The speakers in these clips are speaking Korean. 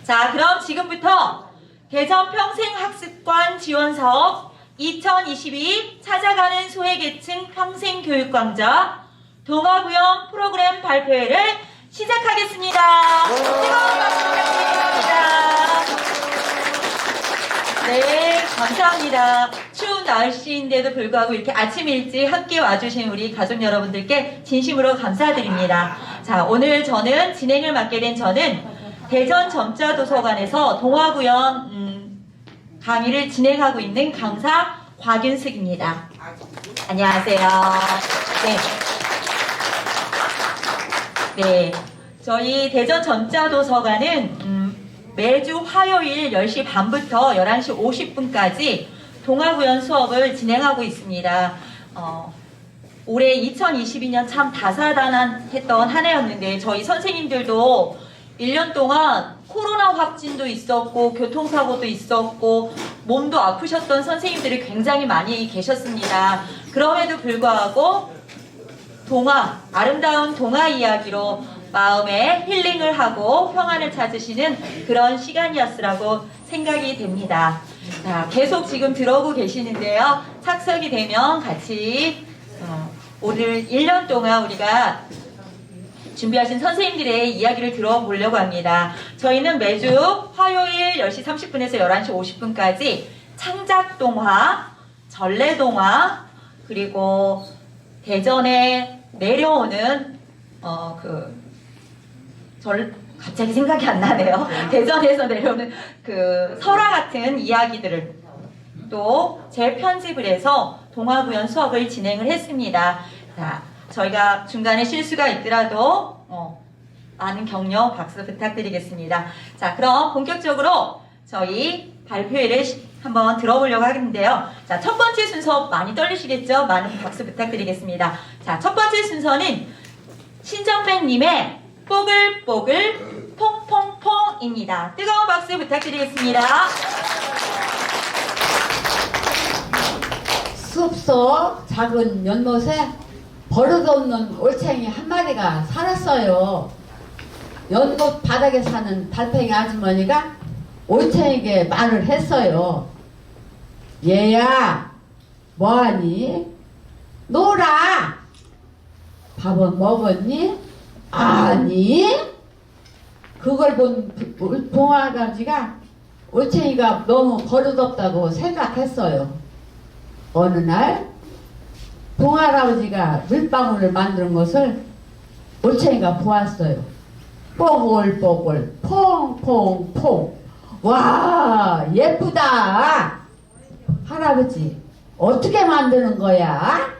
자, 그럼 지금부터 대전 평생학습관 지원사업 2022 찾아가는 소외계층 평생교육강좌 동아구연 프로그램 발표회를 시작하겠습니다. 뜨거운 박수 부탁드리겠습니다. 네, 감사합니다. 추운 날씨인데도 불구하고 이렇게 아침 일찍 함께 와주신 우리 가족 여러분들께 진심으로 감사드립니다. 자, 오늘 저는 진행을 맡게 된 저는 대전 점자도서관에서 동아구연 강의를 진행하고 있는 강사 곽윤숙입니다. 안녕하세요. 네, 저희 대전 점자도서관은 매주 화요일 10시 반부터 11시 50분까지 동아구연 수업을 진행하고 있습니다. 올해 2022년 참 다사다난했던 한 해였는데 저희 선생님들도 1년 동안 코로나 확진도 있었고 교통사고도 있었고 몸도 아프셨던 선생님들이 굉장히 많이 계셨습니다. 그럼에도 불구하고 아름다운 동화 이야기로 마음에 힐링을 하고 평안을 찾으시는 그런 시간이었으라고 생각이 됩니다. 자, 계속 지금 들어오고 계시는데요. 착석이 되면 같이 오늘 1년 동안 우리가 준비하신 선생님들의 이야기를 들어보려고 합니다. 저희는 매주 화요일 10시 30분에서 11시 50분까지 창작동화, 전래동화, 그리고 대전에 내려오는 갑자기 생각이 안 나네요. 대전에서 내려오는 그 설화 같은 이야기들을 또 재편집을 해서 동아구연 수업을 진행을 했습니다. 자, 저희가 중간에 실수가 있더라도 많은 격려 박수 부탁드리겠습니다. 자, 그럼 본격적으로 저희 발표회를 한번 들어보려고 하겠는데요. 자, 첫 번째 순서 많이 떨리시겠죠? 많은 박수 부탁드리겠습니다. 자, 첫 번째 순서는 신정배님의 뽀글뽀글 퐁퐁퐁입니다. 뜨거운 박수 부탁드리겠습니다. 숲속 작은 연못에 버릇없는 올챙이 한 마리가 살았어요. 연못 바닥에 사는 달팽이 아주머니가 올챙이에게 말을 했어요. 얘야, 뭐하니? 놀아. 밥은 먹었니? 아니. 그걸 본 봉할아버지가 올챙이가 너무 버릇없다고 생각했어요. 어느 날 봉할아버지가 물방울을 만드는 것을 올챙이가 보았어요. 뽀글뽀글 퐁퐁퐁. 와, 예쁘다. 할아버지, 어떻게 만드는 거야?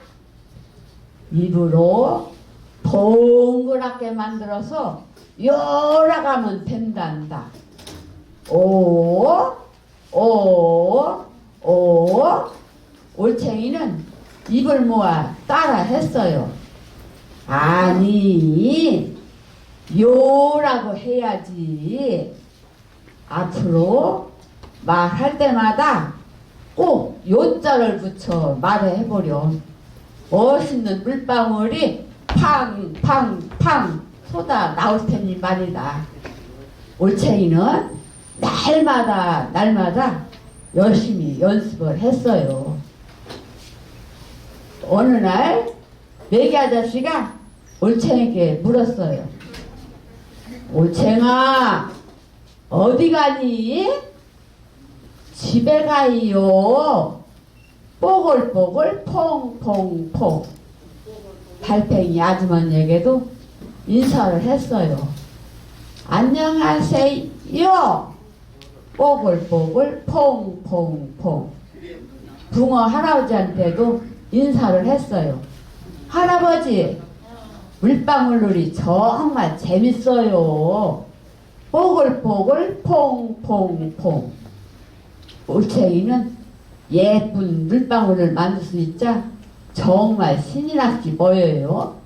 입으로 동그랗게 만들어서 열어가면 된단다. 오. 올챙이는 입을 모아 따라 했어요. 아니, 요라고 해야지. 앞으로 말할 때마다 꼭 요자를 붙여 말해보렴. 멋있는 물방울이 팡팡팡 쏟아 나올 테니 말이다. 올챙이는 날마다 열심히 연습을 했어요. 어느 날 매기 아저씨가 올챙이에게 물었어요. 올챙아, 어디 가니? 집에 가요. 뽀글뽀글 퐁퐁퐁. 달팽이 아주머니에게도 인사를 했어요. 안녕하세요. 뽀글뽀글 퐁퐁퐁. 붕어 할아버지한테도 인사를 했어요. 할아버지, 물방울놀이 정말 재밌어요. 뽀글뽀글 퐁퐁퐁. 올챙이는 예쁜 물방울을 만들 수 있자 정말 신이 났지 뭐예요.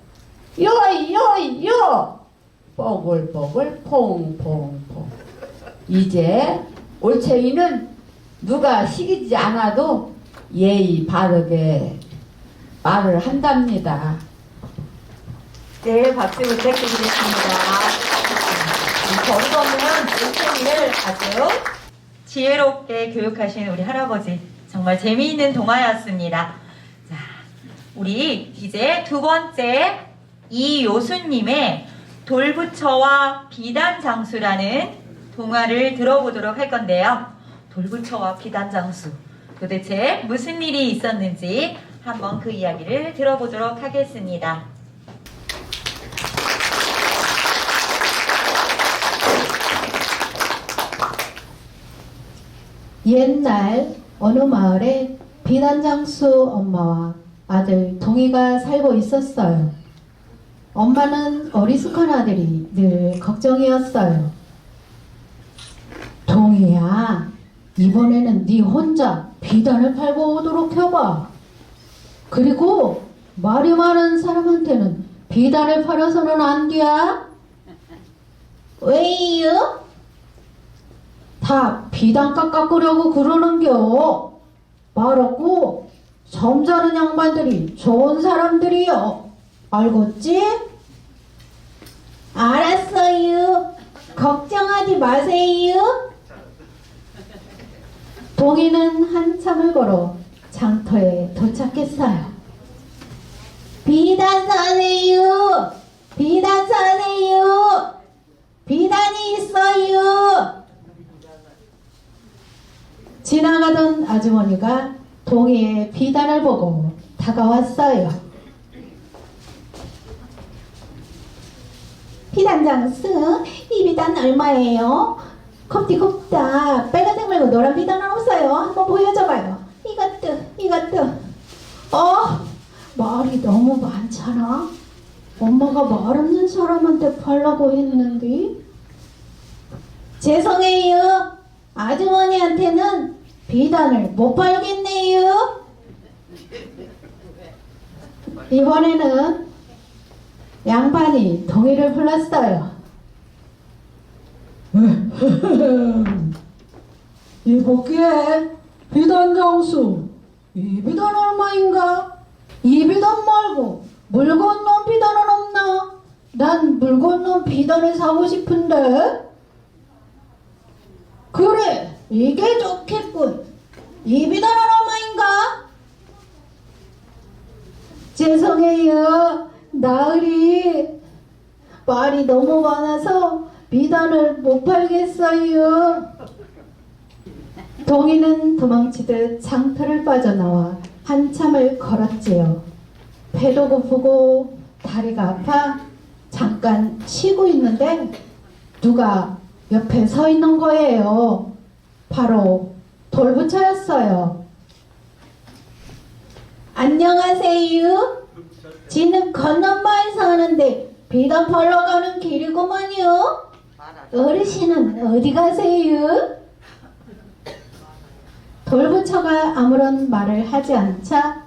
요요요 뽀글뽀글 퐁퐁퐁. 이제 올챙이는 누가 시키지 않아도 예의 바르게 말을 한답니다. 네, 박수 부탁드리겠습니다. 버릇없는 올챙이를 아주 지혜롭게 교육하신 우리 할아버지, 정말 재미있는 동화였습니다. 자, 우리 이제 두 번째 이요수님의 돌부처와 비단장수라는 동화를 들어보도록 할 건데요. 돌부처와 비단장수, 도대체 무슨 일이 있었는지 한번 그 이야기를 들어보도록 하겠습니다. 옛날 어느 마을에 비단장수 엄마와 아들 동이가 살고 있었어요. 엄마는 어리숙한 아들이 늘 걱정이었어요. 동이야, 이번에는 네 혼자 비단을 팔고 오도록 해봐. 그리고 말이 많은 사람한테는 비단을 팔아서는 안 돼. 왜요? 다 비단값 깎으려고 그러는겨. 말없고 점잖은 양반들이 좋은 사람들이요. 알겠지? 알았어요. 걱정하지 마세요. 동이는 한참을 걸어 장터에 도착했어요. 비단 사세요. 비단 사세요. 비단이 있어요. 지나가던 아주머니가 동이의 비단을 보고 다가왔어요. 비단장수, 이 비단 얼마예요? 곱디곱다. 빨간색 말고 노란 비단은 없어요. 한번 보여줘봐요. 이것도. 말이 너무 많잖아. 엄마가 말 없는 사람한테 팔라고 했는데. 죄송해요. 아주머니한테는 비단을 못 팔겠네요. 이번에는 양반이 동이를 불렀어요. 이보기에 비단장수, 이 비단 얼마인가? 이 비단 말고 물 건넌 비단은 없나? 난 물 건넌 비단을 사고 싶은데. 그래, 이게 좋겠군. 이 비단은 얼마인가? 죄송해요. 나으리 말이 너무 많아서 비단을 못 팔겠어요. 동이는 도망치듯 장터를 빠져나와 한참을 걸었지요. 배도 고프고 다리가 아파 잠깐 쉬고 있는데 누가 옆에 서 있는 거예요. 바로 돌부처였어요. 안녕하세요. 지는 건너마을 사는데 비단 팔러 가는 길이구만요. 어르신은 어디 가세요? 돌부처가 아무런 말을 하지 않자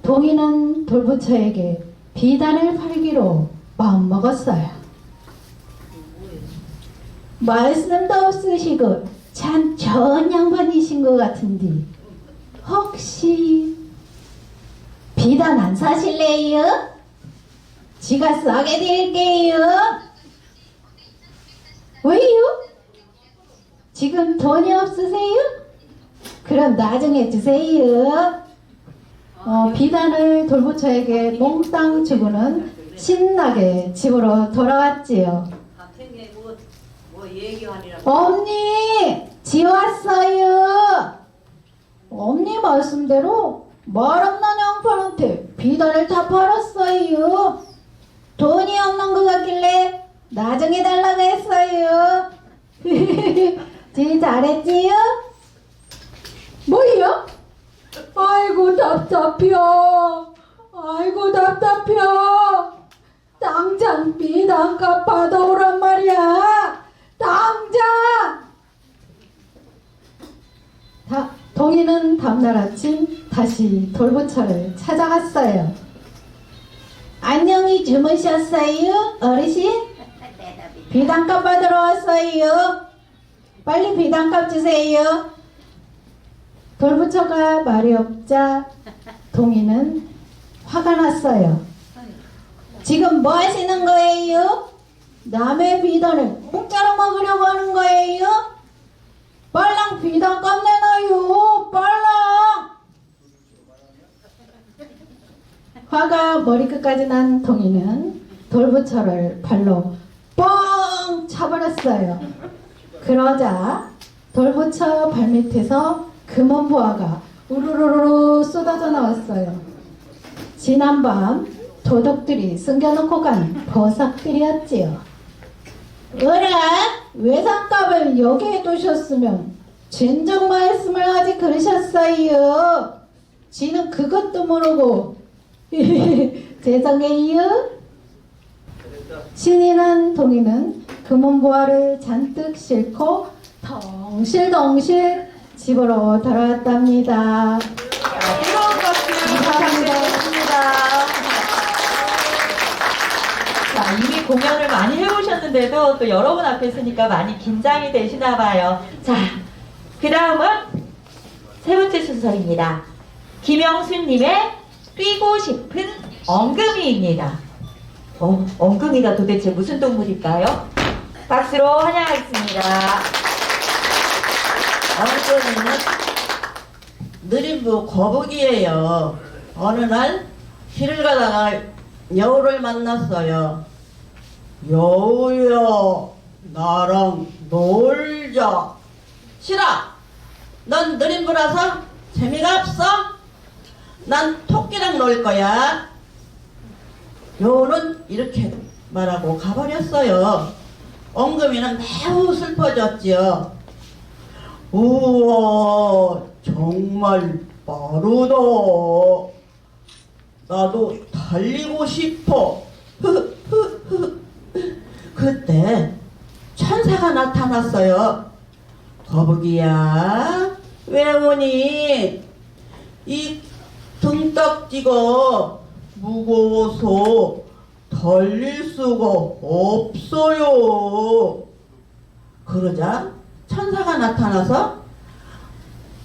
동이는 돌부처에게 비단을 팔기로 마음먹었어요. 말씀도 없으시고 참 좋은 양반이신 것 같은데 혹시 비단 안 사실래요? 지가 싸게 드릴게요. 왜요? 지금 돈이 없으세요? 그럼 나중에 주세요. 비단을 돌부처에게 몽땅 주고는 신나게 집으로 돌아왔지요. 엄니, 지 왔어요. 엄니 말씀대로 말 없는 양반한테 비단을 다 팔았어요. 돈이 없는 것 같길래 나중에 달라고 했어요. 지 잘했지요? 뭐요? 아이고 답답해. 당장 비단값 받아오란 말이야. 당장. 동이는 다음날 아침 다시 돌부처를 찾아갔어요. 안녕히 주무셨어요, 어르신? 비단값 받으러 왔어요. 빨리 비단값 주세요. 돌부처가 말이 없자 동이는 화가 났어요. 지금 뭐 하시는 거예요? 남의 비단을 공짜로 먹으려고 하는 거예요? 빨랑 비단 깜내놔요. 빨랑. 화가 머리끝까지 난 동이는 돌부처를 발로 뻥 차버렸어요. 그러자 돌부처 발밑에서 금원보화가 우르르르 쏟아져 나왔어요. 지난밤 도둑들이 숨겨놓고 간 보석들이었지요. 그래? 외상값을 여기에 두셨으면 진정 말씀을 하지 그러셨어요. 지는 그것도 모르고 죄송해요. 신이 난 동이는 금은보화를 잔뜩 싣고 덩실덩실 집으로 돌아왔답니다. 뜨거운 박수 감사합니다. 부탁드리겠습니다. 자, 이미 공연을 많이 해오셨는데도 또 여러분 앞에 있으니까 많이 긴장이 되시나 봐요. 자, 그 다음은 세 번째 순서입니다. 김영순님의 뛰고 싶은 엉금이입니다. 엉금이가 도대체 무슨 동물일까요? 박수로 환영하겠습니다. 엉금이는 느림부 거북이에요. 어느 날 길을 가다가 여우를 만났어요. 여우야, 나랑 놀자. 싫어. 넌 느림부라서 재미가 없어. 난 토끼랑 놀 거야. 여우는 이렇게 말하고 가버렸어요. 엉금이는 매우 슬퍼졌지요. 우와, 정말 빠르다. 나도 달리고 싶어. 그때 천사가 나타났어요. 거북이야, 왜 오니? 이 등딱지가 무거워서 달릴 수가 없어요. 그러자 천사가 나타나서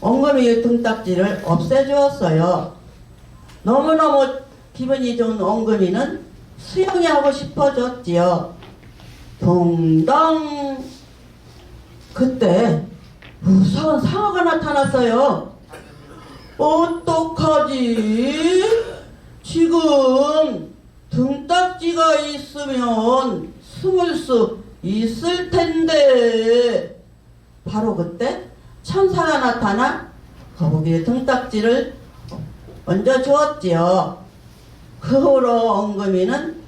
엉금이의 등딱지를 없애주었어요. 너무너무 기분이 좋은 엉금이는 수영이 하고 싶어졌지요. 동당. 그때 무서운 상어가 나타났어요. 어떡하지? 지금 등딱지가 있으면 숨을 수 있을 텐데. 바로 그때 천사가 나타나 거북이의 등딱지를 얹어주었지요. 그 후로 엉금이는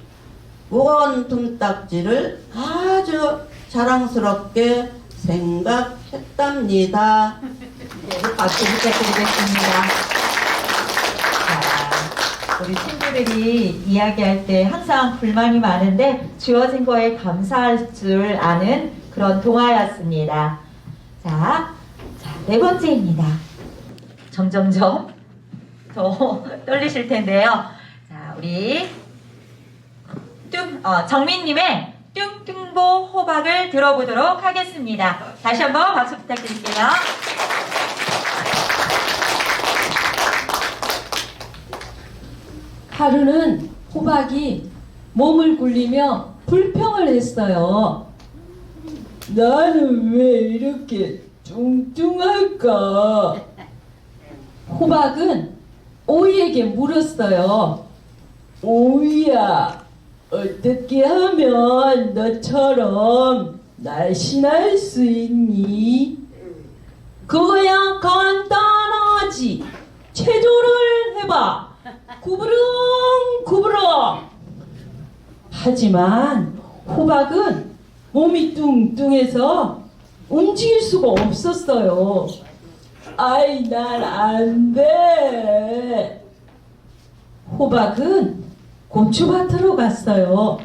무거운 등딱지를 아주 자랑스럽게 생각했답니다. 네, 박수 부탁드리겠습니다. 자, 우리 친구들이 이야기할 때 항상 불만이 많은데 주어진 거에 감사할 줄 아는 그런 동화였습니다. 자, 네 번째입니다. 점점점 더 떨리실 텐데요. 자, 우리 정민님의 뚱뚱보 호박을 들어보도록 하겠습니다. 다시 한번 박수 부탁드릴게요. 하루는 호박이 몸을 굴리며 불평을 했어요. 나는 왜 이렇게 뚱뚱할까? 호박은 오이에게 물었어요. 오이야, 어떻게 하면 너처럼 날씬할 수 있니? 그거야 간단하지. 체조를 해봐. 구부릉 구부릉. 하지만 호박은 몸이 뚱뚱해서 움직일 수가 없었어요. 아이, 난 안 돼. 호박은 고추밭으로 갔어요.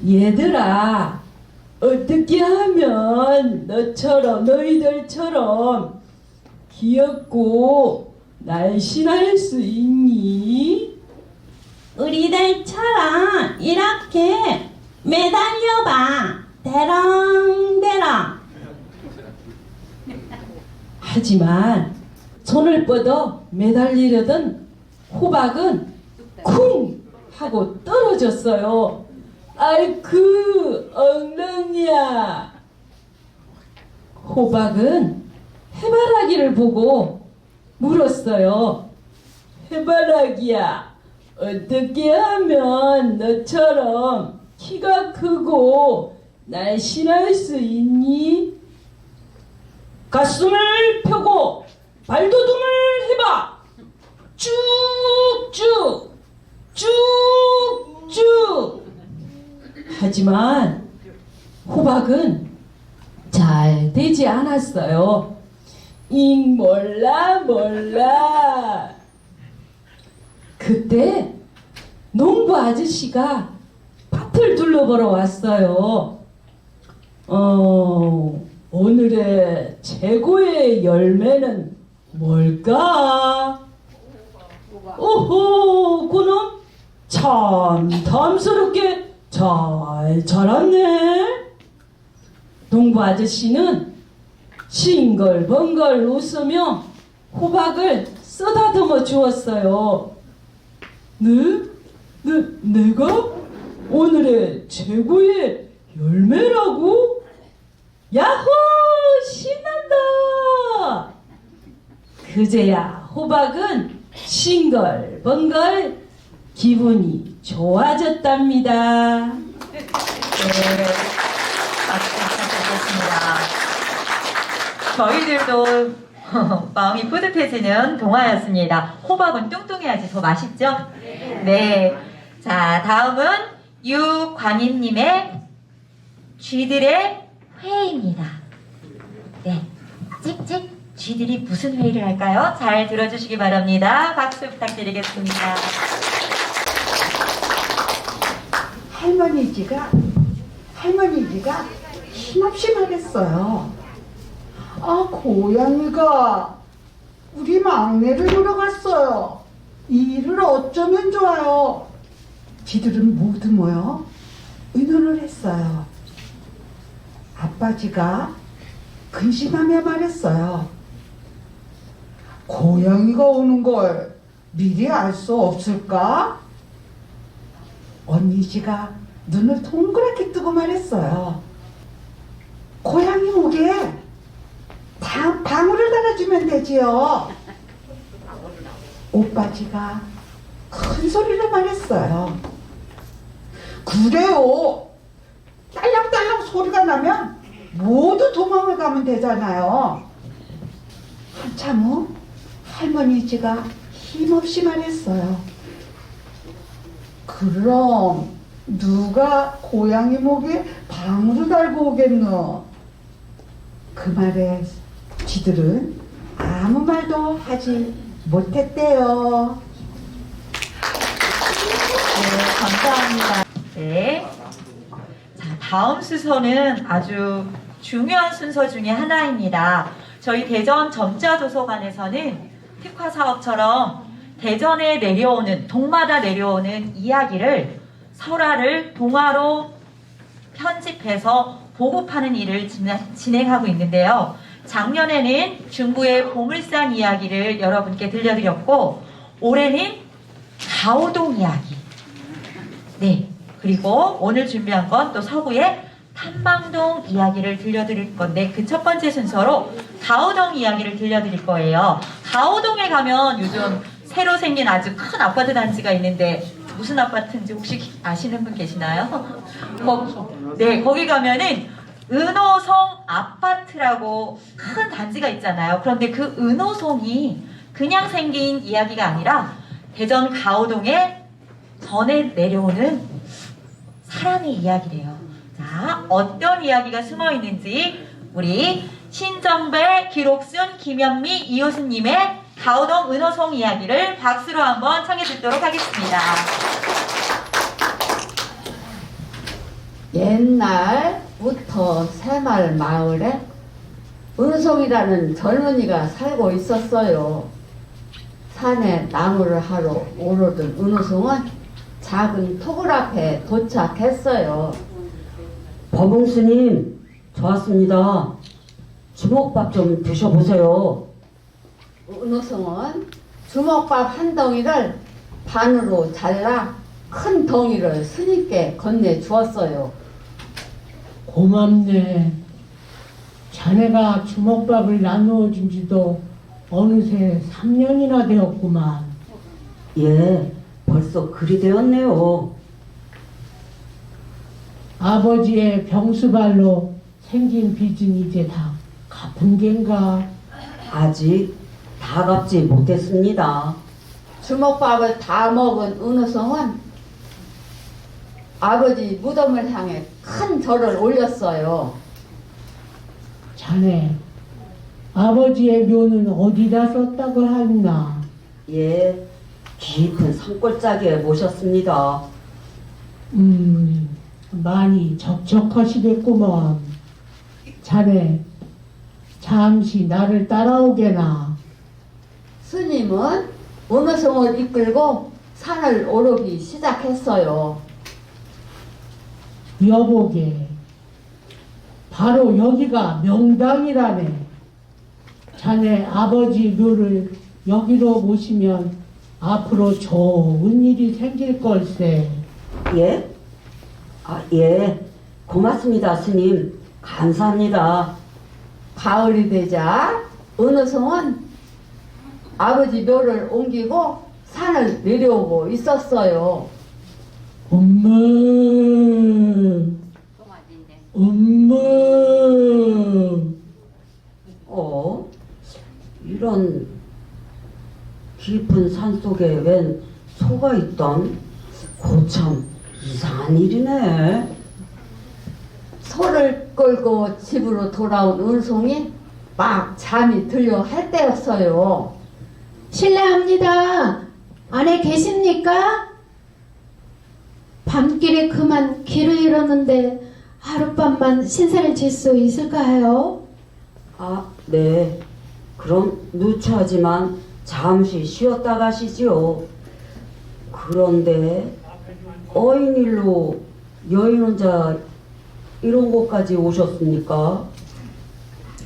얘들아, 어떻게 하면 너희들처럼 귀엽고 날씬할 수 있니? 우리들처럼 이렇게 매달려봐. 대랑대랑. 하지만 손을 뻗어 매달리려던 호박은 쿵 하고 떨어졌어요. 아이쿠 엉덩이야. 호박은 해바라기를 보고 물었어요. 해바라기야, 어떻게 하면 너처럼 키가 크고 날씬할 수 있니? 가슴을 펴고 발돋움을 해봐. 쭉쭉 쭉쭉. 하지만 호박은 잘 되지 않았어요. 몰라. 그때 농부 아저씨가 밭을 둘러보러 왔어요. 오늘의 최고의 열매는 뭘까? 오호, 그놈 참 탐스럽게 잘 자랐네. 농부 아저씨는 싱글벙글 웃으며 호박을 쓰다듬어 주었어요. 내가 오늘의 최고의 열매라고? 야호! 신난다! 그제야 호박은 싱글벙글 기분이 좋아졌답니다. 네, 박수 부탁드리겠습니다. 저희들도 마음이 뿌듯해지는 동화였습니다. 호박은 뚱뚱해야지 더 맛있죠? 네. 자, 다음은 유광임님의 쥐들의 회의입니다. 네. 찍찍. 쥐들이 무슨 회의를 할까요? 잘 들어주시기 바랍니다. 박수 부탁드리겠습니다. 할머니지가 힘없이 말했어요. 아, 고양이가 우리 막내를 보러 갔어요. 이 일을 어쩌면 좋아요. 쥐들은 모두 모여 의논을 했어요. 아빠지가 근심하며 말했어요. 고양이가 오는 걸 미리 알 수 없을까? 언니지가 눈을 동그랗게 뜨고 말했어요. 고양이 목에 방울을 달아주면 되지요. 오빠지가 큰 소리로 말했어요. 그래요. 딸랑딸랑 소리가 나면 모두 도망을 가면 되잖아요. 한참 후 할머니지가 힘없이 말했어요. 그럼 누가 고양이 목에 방울을 달고 오겠노? 그 말에 쥐들은 아무 말도 하지 못했대요. 네, 감사합니다. 네. 자, 다음 순서는 아주 중요한 순서 중에 하나입니다. 저희 대전 점자도서관에서는 특화 사업처럼 대전에 내려오는, 동마다 내려오는 이야기를 설화를 동화로 편집해서 보급하는 일을 진행하고 있는데요. 작년에는 중구의 보물산 이야기를 여러분께 들려드렸고, 올해는 가오동 이야기. 네. 그리고 오늘 준비한 건 또 서구의 탐방동 이야기를 들려드릴 건데, 그 첫 번째 순서로 가오동 이야기를 들려드릴 거예요. 가오동에 가면 요즘 새로 생긴 아주 큰 아파트 단지가 있는데, 무슨 아파트인지 혹시 아시는 분 계시나요? 거기 가면은 은호송 아파트라고 큰 단지가 있잖아요. 그런데 그 은호송이 그냥 생긴 이야기가 아니라 대전 가오동에 전에 내려오는 사람의 이야기래요. 자, 어떤 이야기가 숨어 있는지 우리 신정배, 기록순, 김현미, 이효수님의 가오동 은호송 이야기를 박수로 한번 청해 듣도록 하겠습니다. 옛날부터 새마을 마을에 은송이라는 젊은이가 살고 있었어요. 산에 나무를 하러 오르던 은우송은 작은 토굴 앞에 도착했어요. 버봉스님, 저 왔습니다. 주먹밥 좀 드셔보세요. 은우송은 주먹밥 한 덩이를 반으로 잘라 큰 덩이를 스님께 건네 주었어요. 고맙네. 자네가 주먹밥을 나누어 준 지도 어느새 3년이나 되었구만. 예, 벌써 그리 되었네요. 아버지의 병수발로 생긴 빚은 이제 다 갚은 겐가? 아직 다 갚지 못했습니다. 주먹밥을 다 먹은 은우성은 아버지 무덤을 향해 큰 절을 올렸어요. 자네, 아버지의 묘는 어디다 썼다고 했나? 예, 깊은 산골짜기에 모셨습니다. 많이 적적하시겠구먼. 자네, 잠시 나를 따라오게나. 스님은 은우성을 이끌고 산을 오르기 시작했어요. 여보게, 바로 여기가 명당이라네. 자네 아버지 묘를 여기로 모시면 앞으로 좋은 일이 생길 걸세. 예? 예. 고맙습니다, 스님. 감사합니다. 가을이 되자 은우성은 아버지 묘를 옮기고 산을 내려오고 있었어요. 엄마, 엄마. 이런 깊은 산 속에 웬 소가 있던? 고참 이상한 일이네. 소를 끌고 집으로 돌아온 은송이 막 잠이 들려 할 때였어요. 실례합니다. 안에 계십니까? 밤길에 그만 길을 잃었는데 하룻밤만 신세를 질 수 있을까요? 네. 그럼 누추하지만 잠시 쉬었다 가시지요. 그런데 어인일로 여인 혼자 이런 곳까지 오셨습니까?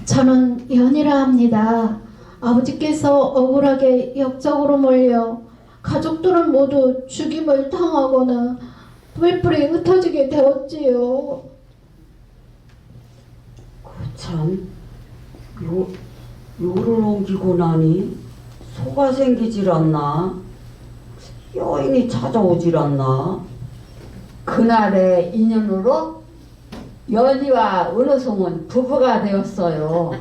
저는 연이라 합니다. 아버지께서 억울하게 역적으로 몰려 가족들은 모두 죽임을 당하거나 뿔뿔이 흩어지게 되었지요. 참, 요를 옮기고 나니 소가 생기질 않나? 여인이 찾아오질 않나? 그날의 인연으로 연희와 은우송은 부부가 되었어요.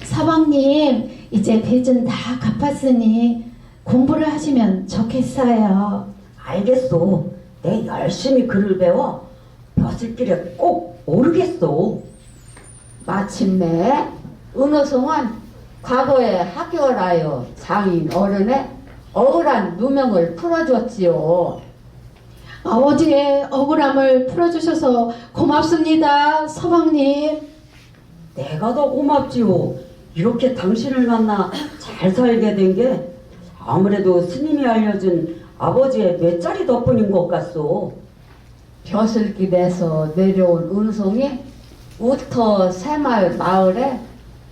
서방님, 이제 빚은 다 갚았으니 공부를 하시면 좋겠어요. 알겠소. 내 열심히 글을 배워 벼슬길에 꼭 오르겠소. 마침내 은우송은 과거에 학교라여 장인 어른의 억울한 누명을 풀어줬지요. 아버지의 억울함을 풀어주셔서 고맙습니다, 서방님. 내가 더 고맙지요. 이렇게 당신을 만나 잘 살게 된 게 아무래도 스님이 알려준 아버지의 몇 자리 덕분인 것 같소. 벼슬길에서 내려온 은송이 우터 새마을 마을에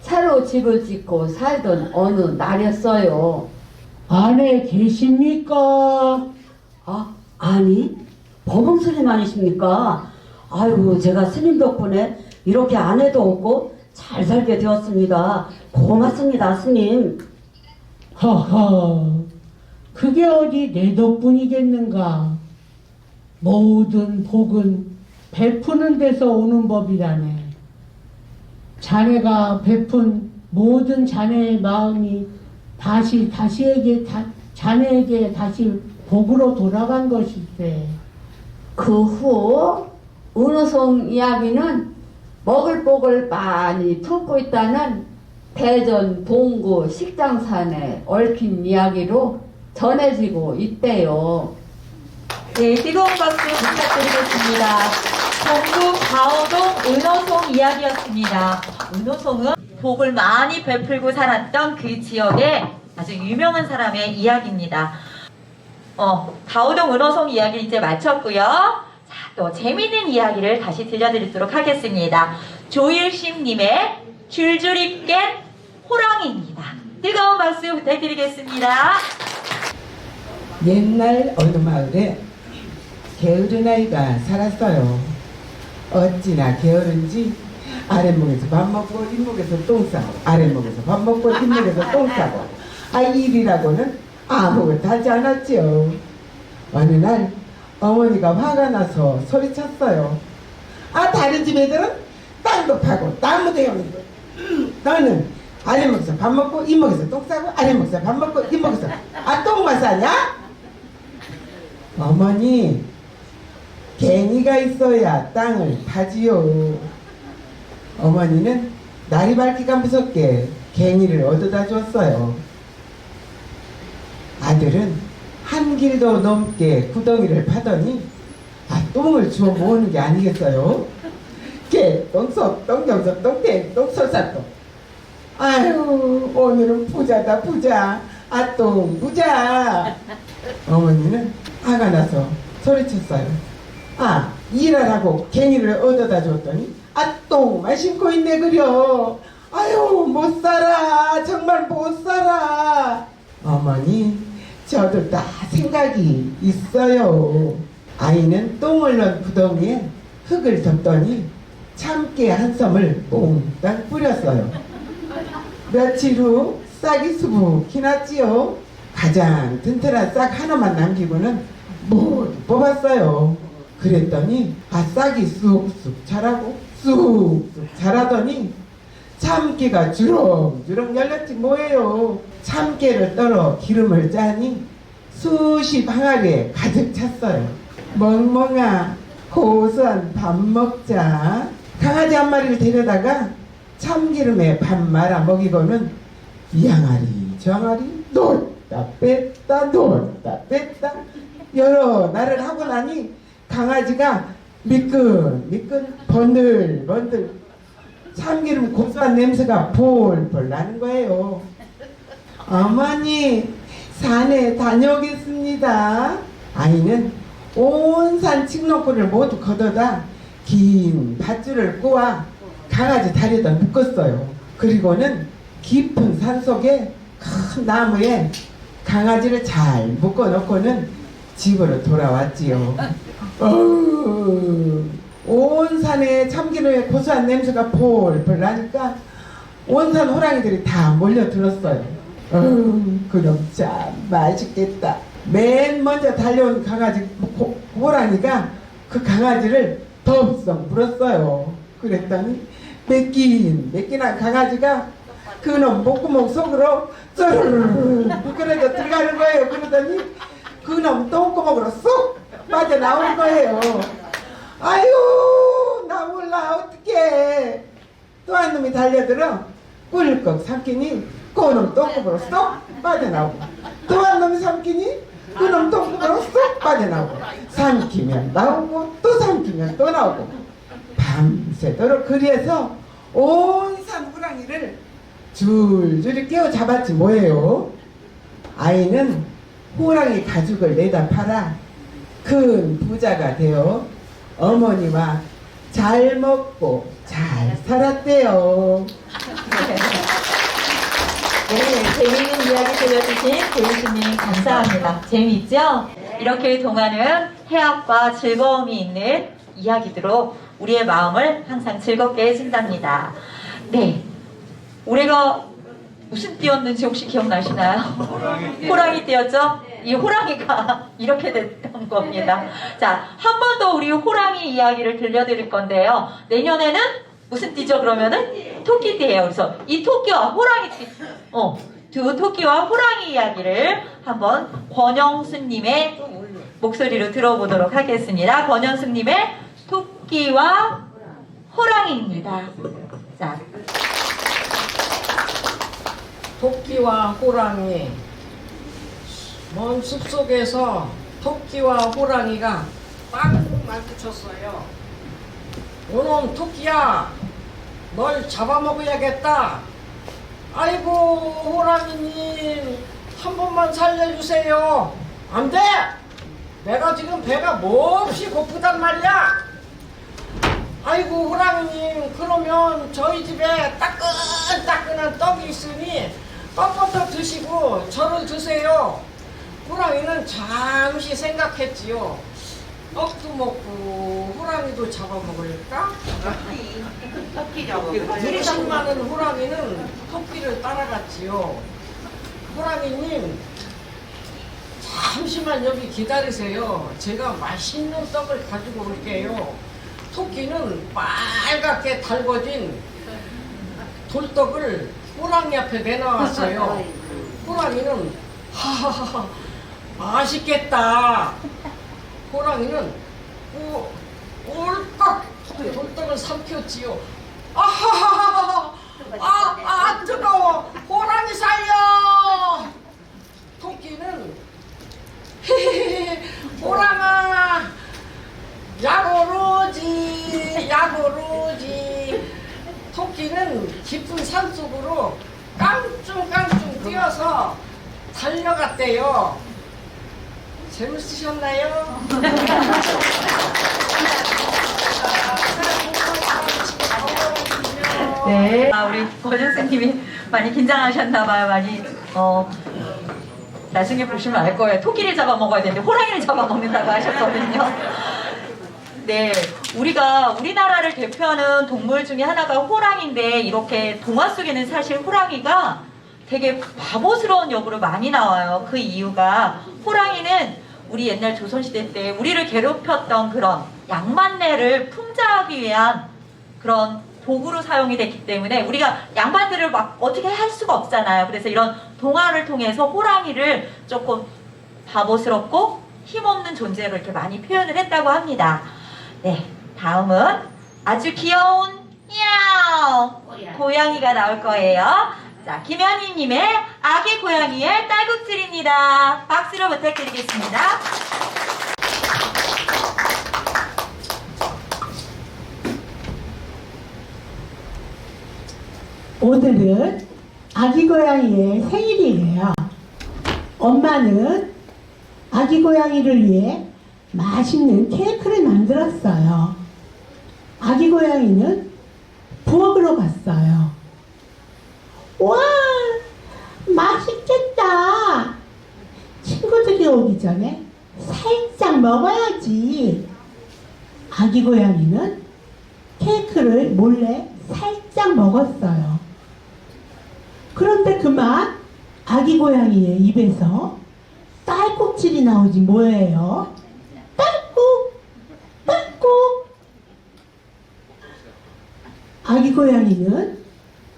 새로 집을 짓고 살던 어느 날이었어요. 안에 계십니까? 아니, 법흥 스님 아니십니까? 아이고, 제가 스님 덕분에 이렇게 아내도 없고 잘 살게 되었습니다. 고맙습니다, 스님. 허허, 그게 어디 내 덕분이겠는가? 모든 복은 베푸는 데서 오는 법이라네. 자네가 베푼 모든 자네의 마음이 자네에게 다시 복으로 돌아간 것일세. 그 후 은우송 이야기는 먹을 복을 많이 품고 있다는 대전 동구 식장산에 얽힌 이야기로 전해지고 있대요. 네, 뜨거운 박수 부탁드리겠습니다. 전북 가오동 은호송 이야기였습니다. 은호송은 복을 많이 베풀고 살았던 그 지역의 아주 유명한 사람의 이야기입니다. 가오동 은호송 이야기를 이제 마쳤고요. 자, 또 재미있는 이야기를 다시 들려드리도록 하겠습니다. 조일심님의 줄줄이 깬 호랑이입니다. 뜨거운 박수 부탁드리겠습니다. 옛날 어느 마을에 게으른 아이가 살았어요. 어찌나 게으른지 아랫목에서 밥 먹고 뒷목에서 똥 싸고 아랫목에서 밥 먹고 뒷목에서 똥 싸고 일이라고는 아무것도 하지 않았지요. 어느 날 어머니가 화가 나서 소리쳤어요. 다른 집 애들은 땅도 파고 나무도 해오는 거 너는 아랫목에서 밥 먹고 뒷목에서 똥 싸고 아랫목에서 밥 먹고 뒷목에서 똥만 싸냐? 어머니, 갱이가 있어야 땅을 파지요. 어머니는 날이 밝기가 무섭게 갱이를 얻어다 줬어요. 아들은 한 길도 넘게 구덩이를 파더니 똥을 주워 모으는 게 아니겠어요? 개, 똥속, 똥경속, 똥땡, 똥설사똥. 아유, 오늘은 부자다 부자. 똥 부자. 어머니는 화가 나서 소리쳤어요. 일하라고 갱이를 얻어다 줬더니 똥만 심고 있네 그려. 아유, 못 살아. 정말 못 살아. 어머니, 저도 다 생각이 있어요. 아이는 똥을 넣은 구덩이에 흙을 덮더니 참깨 한 섬을 몽땅 뿌렸어요. 며칠 후 싹이 수북히 났지요. 가장 튼튼한 싹 하나만 남기고는 모두 뽑았어요. 그랬더니 싹이 쑥쑥 자라고 쑥쑥 자라더니 참깨가 주렁주렁 열렸지 뭐예요. 참깨를 떨어 기름을 짜니 수십 항아리에 가득 찼어요. 멍멍아, 고소한 밥 먹자. 강아지 한 마리를 데려다가 참기름에 밥 말아 먹이고는 이 항아리 저 항아리 놓다 뺐다 놓다 뺐다 여러 날을 하고 나니 강아지가 미끈미끈 번들번들 참기름 고소한 냄새가 볼볼 나는 거예요. 어머니, 산에 다녀오겠습니다. 아이는 온 산 칡농구를 모두 걷어다 긴 밧줄을 꼬아 강아지 다리에다 묶었어요. 그리고는 깊은 산속에 큰 나무에 강아지를 잘 묶어놓고는 집으로 돌아왔지요. 온 산에 참기름의 고소한 냄새가 폴폴 나니까 온 산 호랑이들이 다 몰려들었어요. 그럼 참 맛있겠다. 맨 먼저 달려온 강아지 호랑이가 그 강아지를 덥석 물었어요. 그랬더니 매끈한 강아지가 그놈 목구멍 속으로 쩌르르르 미끄러져 들어가는 거예요. 그러더니 그놈 똥구멍으로 쏙 빠져나오는 거예요. 아유, 나 몰라 어떡해. 또 한 놈이 달려들어 꿀꺽 삼키니 그놈 똥구멍으로 쏙 빠져나오고 또 한 놈이 삼키니 그놈 똥구멍으로 쏙 빠져나오고 삼키면 나오고 또 삼키면 또 나오고 밤새도록 그리해서 온 산 호랑이를 줄줄이 깨워 잡았지 뭐예요. 아이는 호랑이 가죽을 내다 팔아 큰 부자가 되어 어머니와 잘 먹고 잘 살았대요. 네, 재미있는 이야기 들려주신 조유수님 감사합니다. 재미있죠? 이렇게 동화는 해학과 즐거움이 있는 이야기들로 우리의 마음을 항상 즐겁게 해준답니다. 네, 올해가 무슨 띠였는지 혹시 기억나시나요? 호랑이 띠였죠? 이 호랑이가 이렇게 됐던 겁니다. 자, 한 번 더 우리 호랑이 이야기를 들려드릴 건데요. 내년에는 무슨 띠죠? 그러면은 토끼띠예요. 그래서 이 토끼와 호랑이띠, 두 토끼와 호랑이 이야기를 한번 권영수님의 목소리로 들어보도록 하겠습니다. 권영수님의 토끼와 호랑이입니다. 자. 토끼와 호랑이. 먼 숲속에서 토끼와 호랑이가 빵 마주쳤어요. 오놈 토끼야, 널 잡아먹어야겠다. 아이고 호랑이님, 한 번만 살려주세요. 안 돼! 내가 지금 배가 몹시 고프단 말이야. 아이고 호랑이님, 그러면 저희 집에 따끈따끈한 떡이 있으니 떡부터 드시고 저를 드세요. 호랑이는 잠시 생각했지요. 떡도 먹고 호랑이도 잡아먹을까? 무리심 많은 호랑이는 토끼를 따라갔지요. 호랑이님, 잠시만 여기 기다리세요. 제가 맛있는 떡을 가지고 올게요. 토끼는 빨갛게 달궈진 돌떡을 호랑이 앞에 내놔왔어요. 호랑이는 하하하 맛있겠다. 호랑이는 꼴깍 돌떡을 삼켰지요. 아하하하 뜨거워. 호랑이 살려. 토끼는 헤헤헤 호랑아 야고로지 야고로지. 토끼는 깊은 산속으로 깡충깡충 뛰어서 달려갔대요. 재밌으셨나요? 네. 우리 고준 선생님이 많이 긴장하셨나봐요. 많이 나중에 보시면 알 거예요. 토끼를 잡아먹어야 되는데 호랑이를 잡아먹는다고 하셨거든요. 네, 우리나라를 대표하는 동물 중에 하나가 호랑이인데 이렇게 동화 속에는 사실 호랑이가 되게 바보스러운 역으로 많이 나와요. 그 이유가 호랑이는 우리 옛날 조선시대 때 우리를 괴롭혔던 그런 양만래를 풍자하기 위한 그런 도구로 사용이 됐기 때문에 우리가 양반들을 막 어떻게 할 수가 없잖아요. 그래서 이런 동화를 통해서 호랑이를 조금 바보스럽고 힘없는 존재로 이렇게 많이 표현을 했다고 합니다. 네, 다음은 아주 귀여운 야옹 고양이가 나올 거예요. 자, 김현희님의 아기 고양이의 딸꾹질입니다. 박수로 부탁드리겠습니다. 오늘은 아기 고양이의 생일이에요. 엄마는 아기 고양이를 위해 맛있는 케이크를 만들었어요. 아기 고양이는 부엌으로 갔어요. 와, 맛있겠다. 친구들이 오기 전에 살짝 먹어야지. 아기 고양이는 케이크를 몰래 살짝 먹었어요. 그런데 그만 아기 고양이의 입에서 딸꾹질이 나오지 뭐예요? 딸꾹, 딸꾹. 아기 고양이는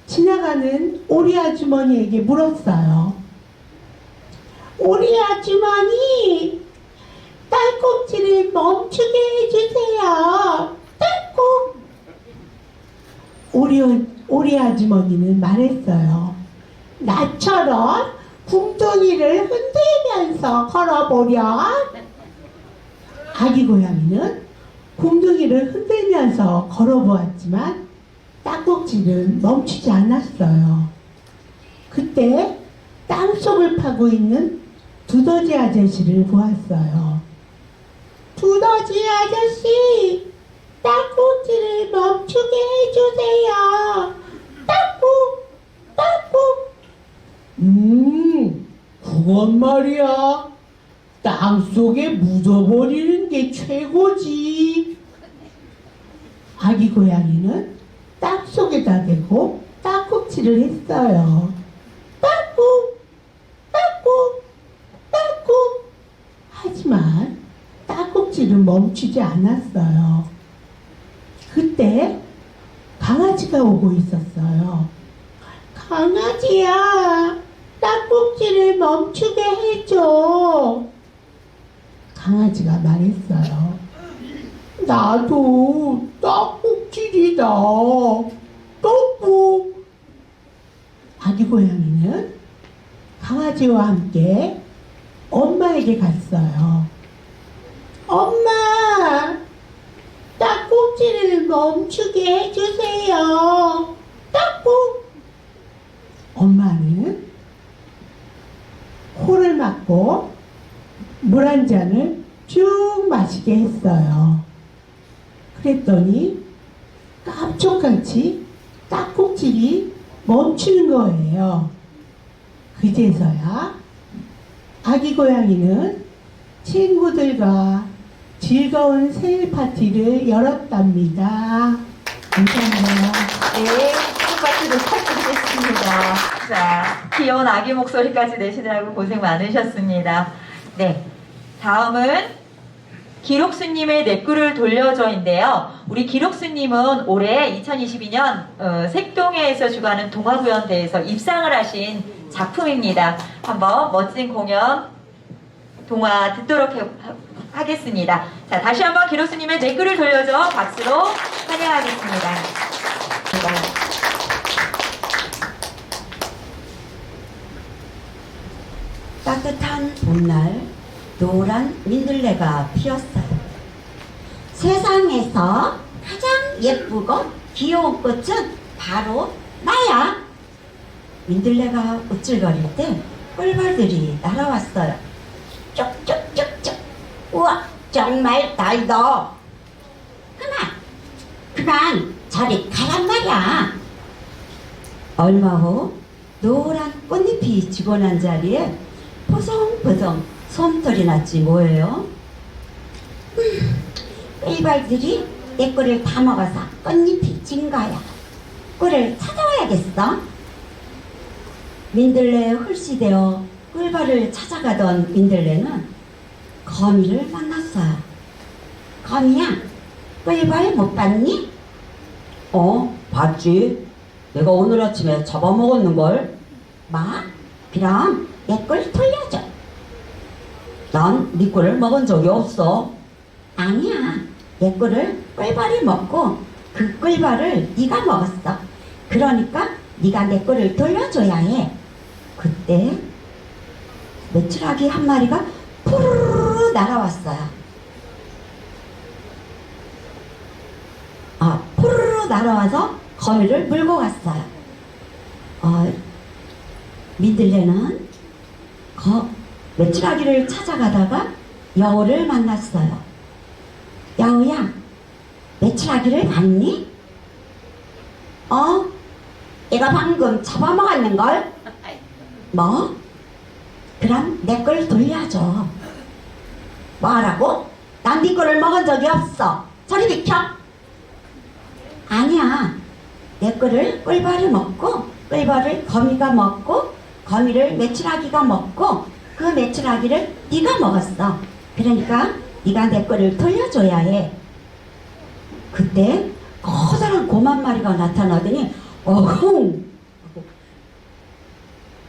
지나가는 오리 아주머니에게 물었어요. 오리 아주머니, 딸꾹질을 멈추게 해주세요. 딸꾹. 오리 아주머니는 말했어요. 나처럼 궁둥이를 흔들면서 걸어보렴. 아기 고양이는 궁둥이를 흔들면서 걸어보았지만 딸꾹질은 멈추지 않았어요. 그때 땅속을 파고 있는 두더지 아저씨를 보았어요. 두더지 아저씨, 딸꾹질을 멈추게 해주세요. 딸꾹, 딸꾹. 그건 말이야. 땅속에 묻어버리는 게 최고지. 아기 고양이는 땅속에다 대고 딸꾹질을 했어요. 딸꾹, 딸꾹, 딸꾹. 하지만 딸꾹질은 멈추지 않았어요. 그때 강아지가 오고 있었어요. 강아지야, 딸꾹질을 멈추게 해줘. 강아지가 말했어요. 나도 딸꾹질이다. 떡국. 아기 고양이는 강아지와 함께 엄마에게 갔어요. 엄마, 딸꾹질을 멈추게 해주세요. 떡국. 엄마는 코를 막고 물 한 잔을 쭉 마시게 했어요. 그랬더니 깜짝같이 딸꾹질이 멈추는 거예요. 그제서야 아기 고양이는 친구들과 즐거운 생일 파티를 열었답니다. 감사합니다. 네, 손박수 부탁드리겠습니다. 자, 귀여운 아기 목소리까지 내시느라고 고생 많으셨습니다. 네, 다음은 기록수님의 내 꿀을 돌려줘인데요. 우리 기록수님은 올해 2022년 색동해에서 주관하는 동화구연대에서 입상을 하신 작품입니다. 한번 멋진 공연 동화 듣도록 하겠습니다. 자, 다시 한번 기록수님의 내 꿀을 돌려줘 박수로 환영하겠습니다. 따뜻한 봄날 노란 민들레가 피었어요. 세상에서 가장 예쁘고 귀여운 꽃은 바로 나야. 민들레가 우쭐거릴 때 꿀벌들이 날아왔어요. 쪽쪽쪽쪽. 우와, 정말 달다. 그만 저리 가란 말이야. 얼마 후 노란 꽃잎이 지고 난 자리에 포송포송 솜털이 났지 뭐예요? 꿀벌들이 내 꿀을 다 먹어서 꽃잎이 진 거야. 꿀을 찾아와야겠어. 민들레에 홀씨되어 꿀벌을 찾아가던 민들레는 거미를 만났어요. 거미야, 꿀벌 못 봤니? 봤지. 내가 오늘 아침에 잡아먹었는걸. 뭐? 그럼 내 꿀 돌려줘. 난 네 꿀을 먹은 적이 없어. 아니야, 내 꿀을 꿀벌이 먹고 그 꿀벌을 네가 먹었어. 그러니까 네가 내 꿀을 돌려줘야 해. 그때 메추라기 한 마리가 푸르르 날아왔어요. 푸르르 날아와서 거미를 물고 갔어요. 민들레는 메추라기를 찾아가다가 여우를 만났어요. 여우야, 메추라기를 봤니? 내가 방금 잡아먹었는걸? 뭐? 그럼 내 걸 돌려줘. 뭐라고? 난 네 거를 먹은 적이 없어. 저리 비켜. 아니야, 내 거를 꿀벌이 먹고 꿀벌을 거미가 먹고 거미를 메추라기가 먹고 그 메추라기를 네가 먹었어. 그러니까 네가 내 거를 돌려줘야 해. 그때 커다란 곰 한 마리가 나타나더니 어흥!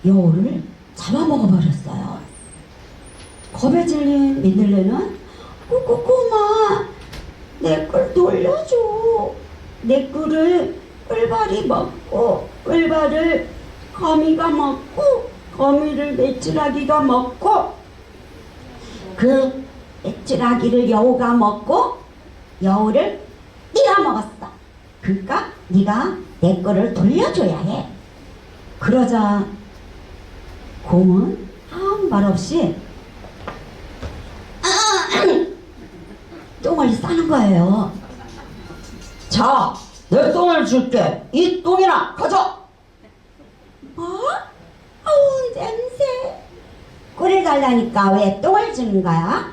여우를 잡아먹어버렸어요. 겁에 질린 민들레는 꼬꼬꼬마, 내 꿀 돌려줘. 내 꿀을 꿀벌이 먹고 꿀벌을 거미가 먹고 거미를 메추라기가 먹고 그 메추라기를 여우가 먹고 여우를 네가 먹었어. 그러니까 네가 내 거를 돌려줘야 해. 그러자 곰은 아무 말 없이 똥을 싸는 거예요. 자, 내 똥을 줄게. 이 똥이나 가져. 뭐? 아우, 냄새. 꿀을 달라니까 왜 똥을 주는 거야?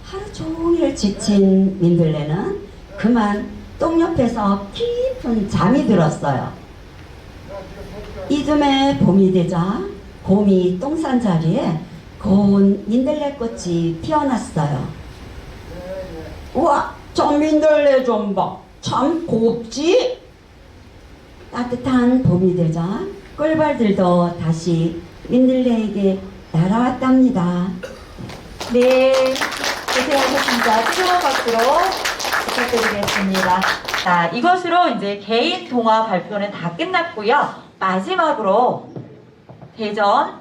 하루 종일 지친 민들레는 그만 똥 옆에서 깊은 잠이 들었어요. 이듬해 봄이 되자 곰이 똥 싼 자리에 고운 민들레꽃이 피어났어요. 우와, 저 민들레 좀 봐. 참 곱지? 따뜻한 봄이 되자 꿀벌들도 다시 민들레에게 날아왔답니다. 네, 고생하셨습니다. 뜨거운 박수로 부탁드리겠습니다. 자, 이것으로 이제 개인 동화 발표는 다 끝났고요. 마지막으로 대전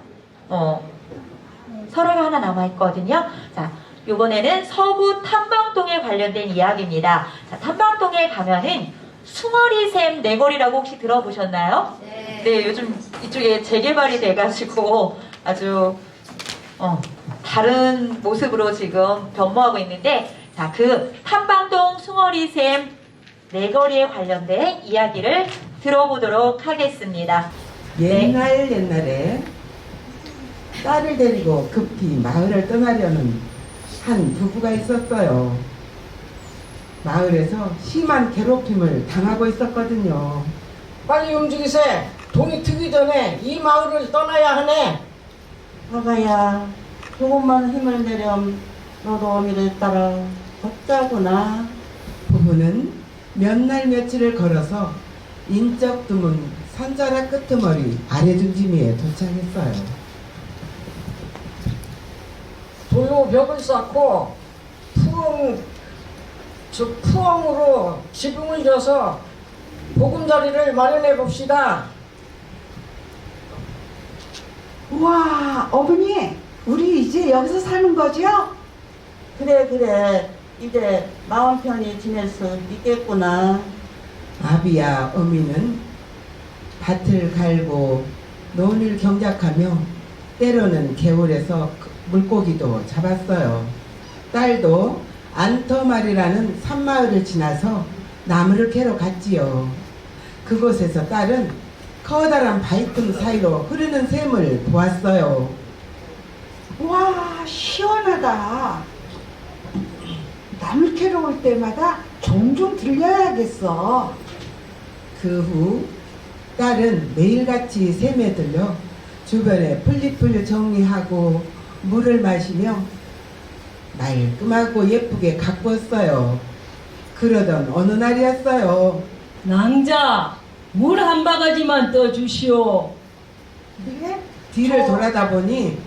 설화가 하나 남아있거든요. 자, 요번에는 서구 탐방동에 관련된 이야기입니다. 자, 탐방동에 가면은 숭어리샘 내거리라고 혹시 들어보셨나요? 네, 요즘 이쪽에 재개발이 돼가지고 아주 다른 모습으로 지금 변모하고 있는데, 자, 그 탐방동 숭어리샘 내거리에 관련된 이야기를 들어보도록 하겠습니다. 옛날에 딸을 데리고 급히 마을을 떠나려는 한 부부가 있었어요. 마을에서 심한 괴롭힘을 당하고 있었거든요. 빨리 움직이세. 동이 트기 전에 이 마을을 떠나야 하네. 아가야, 조금만 힘을 내렴. 너도 어미를 따라 걷자구나. 부부는 몇 날 며칠을 걸어서 인적 드문 산자락 끄트머리 아래중지미에 도착했어요. 돌로 벽을 쌓고 푸엉으로 지붕을 져서 보금자리를 마련해 봅시다. 우와, 어머니, 우리 이제 여기서 사는 거죠? 그래. 이제 마음 편히 지낼 수 있겠구나. 아비와 어미는 밭을 갈고 논을 경작하며 때로는 개울에서 물고기도 잡았어요. 딸도 안터말이라는 산마을을 지나서 나무를 캐러 갔지요. 그곳에서 딸은 커다란 바위틈 사이로 흐르는 샘을 보았어요. 와, 시원하다. 나물 캐러 올 때마다 종종 들려야겠어. 그 후 딸은 매일같이 샘에 들려 주변에 풀잎을 정리하고 물을 마시며 말끔하고 예쁘게 가꾸었어요. 그러던 어느 날이었어요. 낭자, 물 한 바가지만 떠주시오. 네? 뒤를 돌아다 보니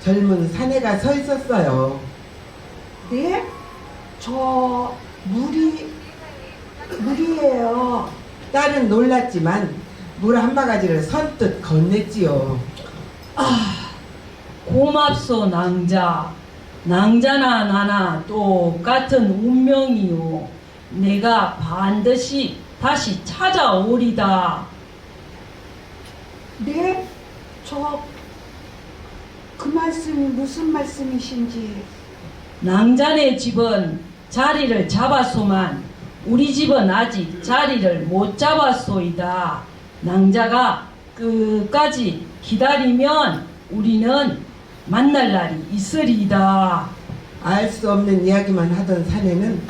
젊은 사내가 서 있었어요. 네? 저 물이에요. 딸은 놀랐지만 물 한 바가지를 선뜻 건넸지요. 고맙소 낭자. 낭자나 나나 똑같은 운명이요. 내가 반드시 다시 찾아오리다. 네? 그 말씀이 무슨 말씀이신지. 낭자네 집은 자리를 잡았소만 우리 집은 아직 자리를 못 잡았소이다. 낭자가 끝까지 기다리면 우리는 만날 날이 있으리이다. 알 수 없는 이야기만 하던 사내는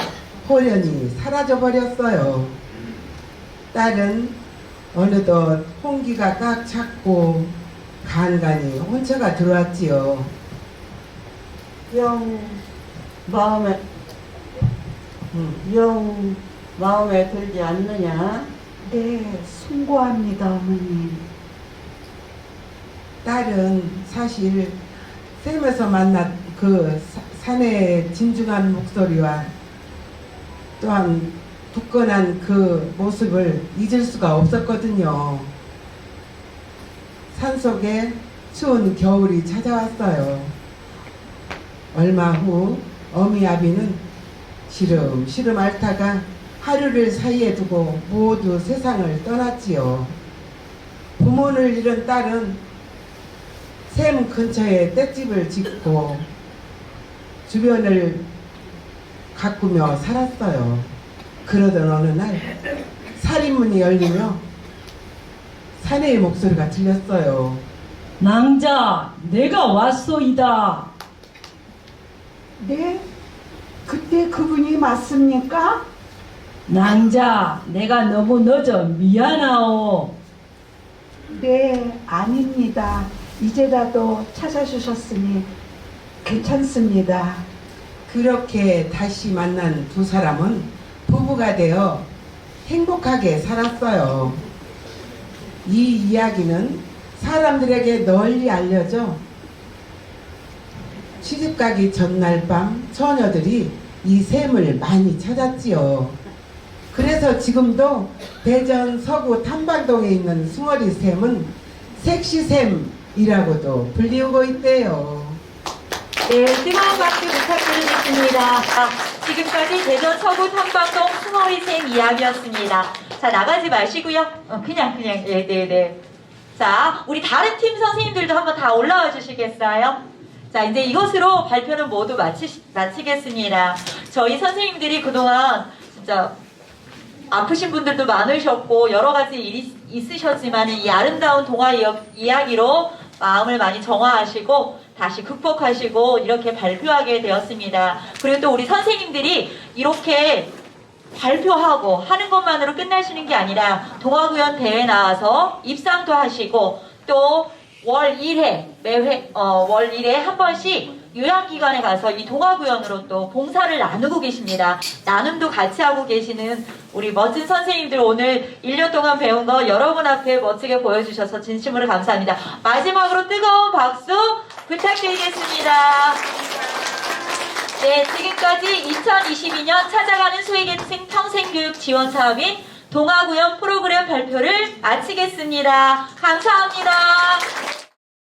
호련히 사라져 버렸어요. 딸은 어느덧 홍기가 꽉 찼고 간간히 혼처가 들어왔지요. 영 마음에 들지 않느냐? 네, 숭고합니다, 어머님. 딸은 사실 샘에서 만난 그 사내의 진중한 목소리와 또한 굳건한 그 모습을 잊을 수가 없었거든요. 산속에 추운 겨울이 찾아왔어요. 얼마 후 어미아비는 시름시름 앓다가 하루를 사이에 두고 모두 세상을 떠났지요. 부모를 잃은 딸은 샘 근처에 땔집을 짓고 주변을 가꾸며 살았어요. 그러던 어느 날 살인문이 열리며 사내의 목소리가 들렸어요. 낭자, 내가 왔소이다. 네? 그때 그분이 맞습니까? 낭자, 내가 너무 늦어 미안하오. 네, 아닙니다. 이제라도 찾아주셨으니 괜찮습니다. 그렇게 다시 만난 두 사람은 부부가 되어 행복하게 살았어요. 이 이야기는 사람들에게 널리 알려져 시집가기 전날 밤 처녀들이 이 샘을 많이 찾았지요. 그래서 지금도 대전 서구 탐방동에 있는 숭어리 샘은 섹시샘이라고도 불리우고 있대요. 네, 뜨거운 박수 부탁드리겠습니다. 지금까지 대전 서구 탐방동 숭어리샘 이야기였습니다. 자, 나가지 마시고요. 그냥, 네. 자, 우리 다른 팀 선생님들도 한번 다 올라와 주시겠어요? 자, 이제 이것으로 발표는 모두 마치겠습니다. 저희 선생님들이 그동안 진짜 아프신 분들도 많으셨고 여러 가지 일이 있으셨지만 이 아름다운 동화 이야기로 마음을 많이 정화하시고 다시 극복하시고 이렇게 발표하게 되었습니다. 그리고 또 우리 선생님들이 이렇게 발표하고 하는 것만으로 끝나시는 게 아니라 동아구연 대회 나와서 입상도 하시고 또 월 1회 월 1회 한 번씩 요양기관에 가서 이 동아구연으로 또 봉사를 나누고 계십니다. 나눔도 같이 하고 계시는 우리 멋진 선생님들, 오늘 1년 동안 배운 거 여러분 앞에 멋지게 보여주셔서 진심으로 감사합니다. 마지막으로 뜨거운 박수 부탁드리겠습니다. 네, 지금까지 2022년 찾아가는 소외계층 평생교육 지원 사업인 동아구연 프로그램 발표를 마치겠습니다. 감사합니다.